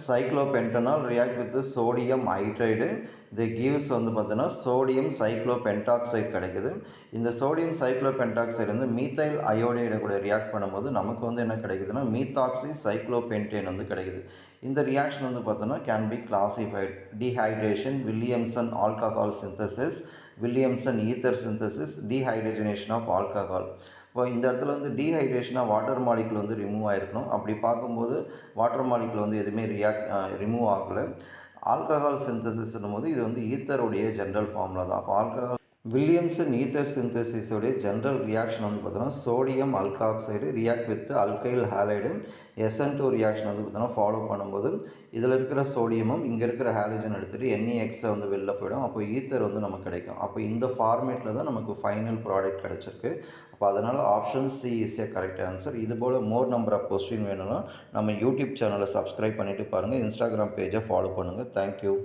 cyclopentanol react with the sodium hydride. They gives வந்து பார்த்தீங்கன்னா sodium cyclopentoxide கிடைக்குது. இந்த sodium cyclopentoxide வந்து methyl iodide கூட ரியாக்ட் பண்ணும்போது நமக்கு வந்து என்ன கிடைக்குதுன்னா methoxy cyclopentane வந்து கிடைக்குது. இந்த ரியாக்ஷன் வந்து பார்த்தோன்னா can be classified dehydration, Williamson alcohol synthesis, Williamson ether synthesis, dehydrogenation of alcohol. இப்போ இந்த இடத்துல வந்து டீஹைட்ரேஷனாக வாட்டர் மாலிகுல் வந்து ரிமூவ் ஆகிருக்கணும். அப்படி பார்க்கும்போது வாட்டர் மாலிகுல் வந்து எதுவுமே ரிமூவ் ஆகலை. ஆல்கஹால் சிந்தசிஸ்னும் போது இது வந்து ஈத்தருடைய ஜென்ரல் ஃபார்முலா தான். அப்போ ஆல்கஹால் வில்லியம்சன் ஈத்தர் சிந்தசிஸோடைய ஜென்ரல் ரியாக்ஷன் வந்து பார்த்தோன்னா sodium alkoxide react with alkyl halide SN2 reaction வந்து பார்த்தோன்னா ஃபாலோ பண்ணும்போது இதில் இருக்கிற சோடியமும் இங்கே இருக்கிற ஹாலஜன் எடுத்துகிட்டு NEXை வந்து வெளில போயிடும். அப்போ ஈத்தர் வந்து நமக்கு கிடைக்கும். அப்போ இந்த ஃபார்மேட்டில் தான் நமக்கு ஃபைனல் ப்ராடக்ட் கிடச்சிருக்கு. அப்போ அதனால் option C is a correct answer. இதுபோல் மோர் நம்பர் ஆஃப் கொஸ்டின் வேணும்னா நம்ம யூடியூப் சேனலை சப்ஸ்கிரைப் பண்ணிவிட்டு பாருங்கள். இன்ஸ்டாகிராம் பேஜை ஃபாலோ பண்ணுங்கள். தேங்க்யூ.